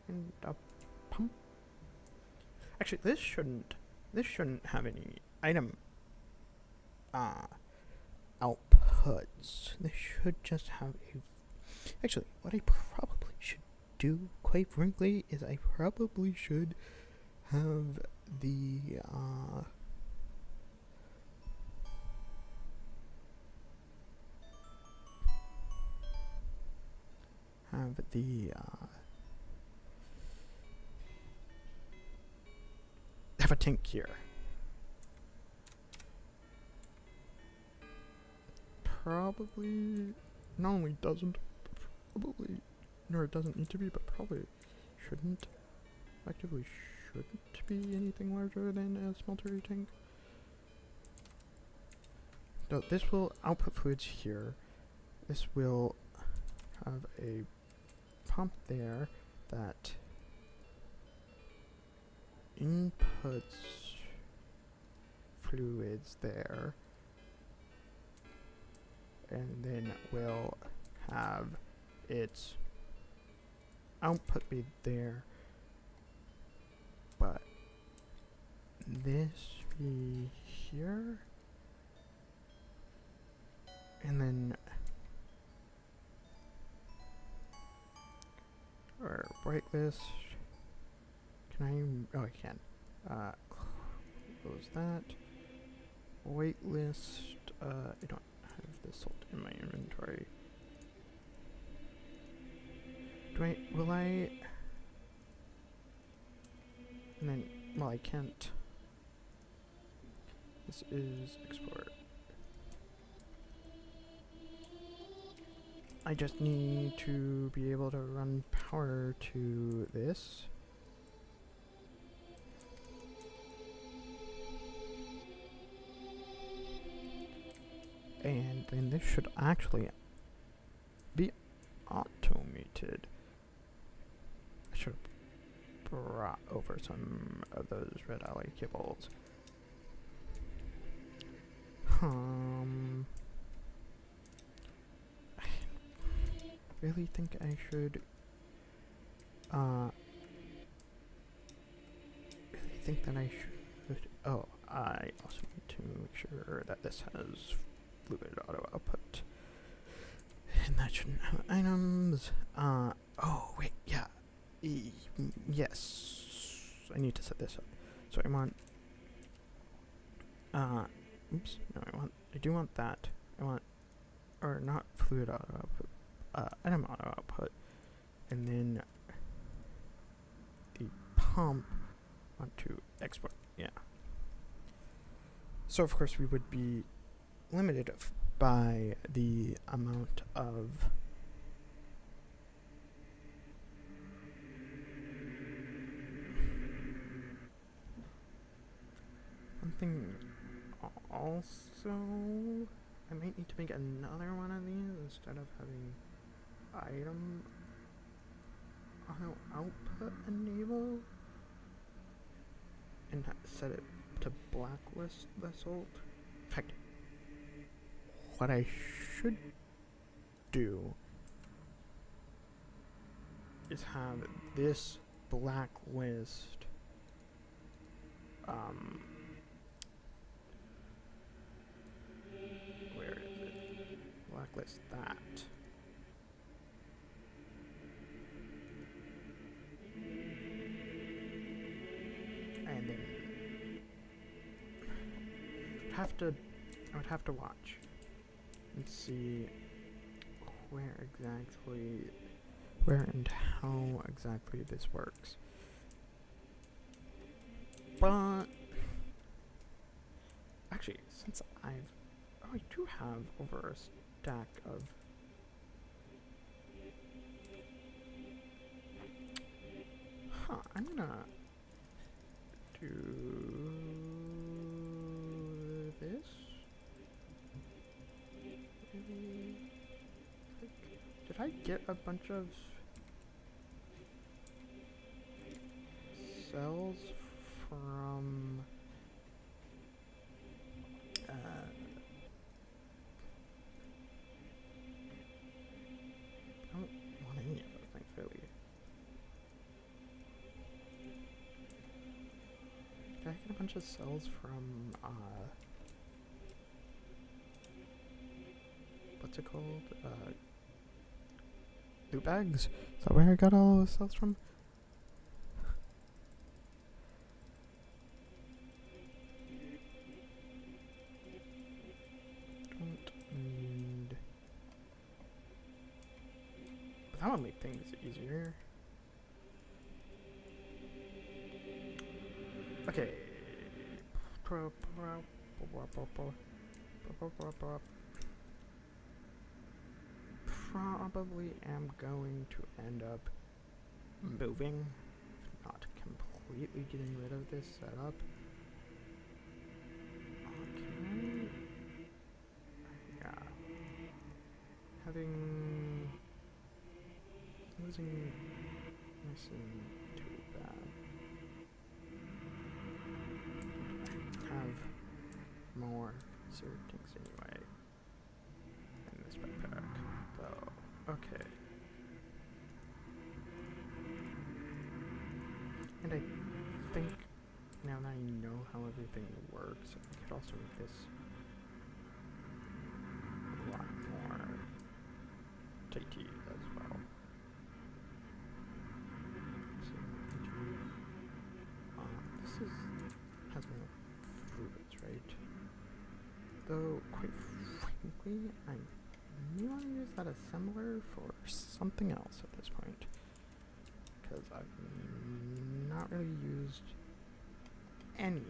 and a pump. Actually, this shouldn't have any item outputs. This should just have a. Actually, what I probably should do, quite frankly, is I probably should have the have a tank here. Probably not only doesn't probably nor it doesn't need to be, but probably shouldn't effectively shouldn't be anything larger than a smeltery tank. So this will output fluids here. This will have a pump there that inputs fluids there, and then we'll have its output be there, but this be here, and then or whitelist. Can I? Oh, I can. Close that. Waitlist. I don't have this sold in my inventory. Will I? And then, well, I can't. This is export. I just need to be able to run power to this. And then this should actually be automated. I should have brought over some of those red ally cables. I really think I should really think that I should. Oh, I also need to make sure that this has fluid auto output, and that shouldn't have items. Oh wait, yeah, yes, I need to set this up. So I want oops, no, I do want that. I want, or not fluid auto output, item auto output, and then the pump want to export. Yeah. So of course we would be limited by the amount of one thing also, I might need to make another one of these instead of having item auto output enable and set it to blacklist assault. In fact, what I should do is have this blacklist where is it? Blacklist that. And then I would have to watch and see where and how exactly this works. But actually, since I do have over a stack of I'm gonna do this. Maybe, did I get a bunch of cells from I don't want any of those things really. Did I get a bunch of cells from what's it called? Loot bags? Is that where I got all the cells from? That would make things easier. Okay. Probably am going to end up moving, if not completely getting rid of this setup. Okay. Yeah. Losing isn't too bad. I have more certings anyway in this backpack, though. Okay. how everything works, I could also make this a lot more tighty as well. So, this has more fluids, right? Though, quite frankly, I may want to use that assembler for something else at this point, because I've not really used any,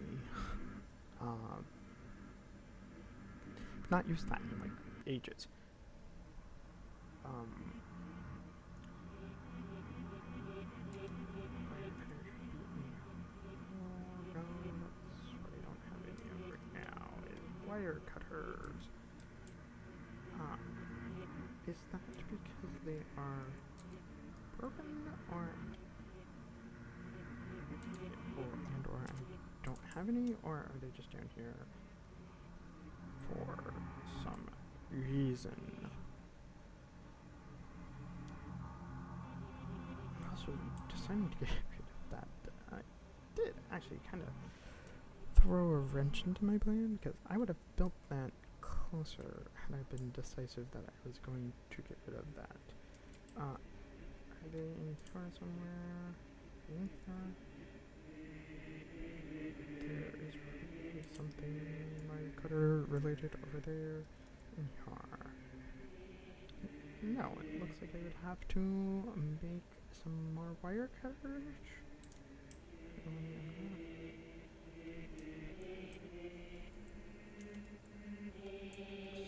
not used that in like ages. Wire cutters. Is that because they are broken, or I don't have any, or are they just down here for some reason? I'm also deciding to get rid of that. I did actually kind of throw a wrench into my plan, because I would have built that closer had I been decisive that I was going to get rid of that. Are they in here somewhere? In here? There is probably something wire cutter related over there. In here. No, it looks like I would have to make some more wire cutters.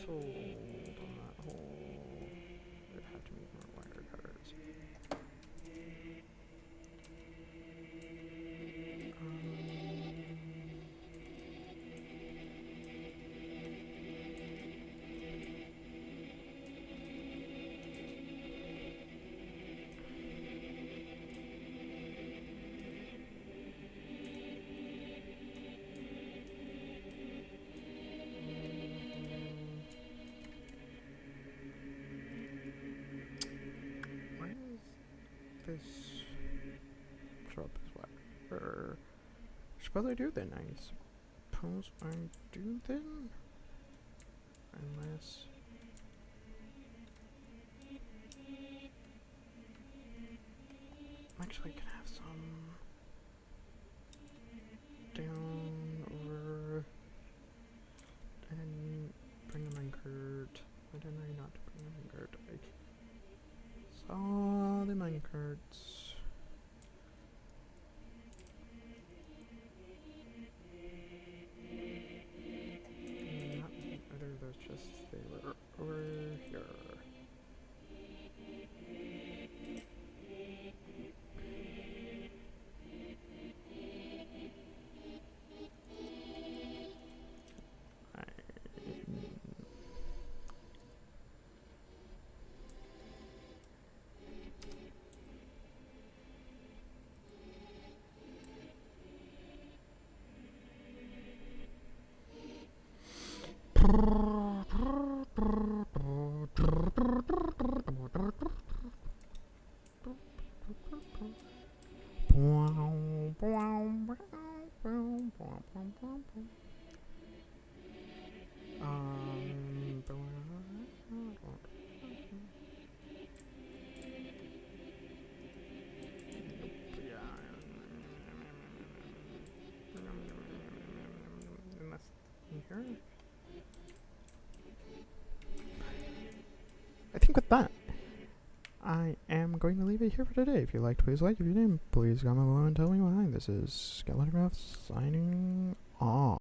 Sold on that whole. I'd have to make more wire cutters. This show up as what? I suppose I do then. I suppose I do then? Unless... Actually, I can have some down over... I didn't bring a minecart. Why didn't I not bring a minecart? I saw the minecarts. Either of those chests, they were over here. I think with that, I am going to leave it here for today. If you liked, please like. If you didn't, please comment below and tell me why. This is Skeleton signing off.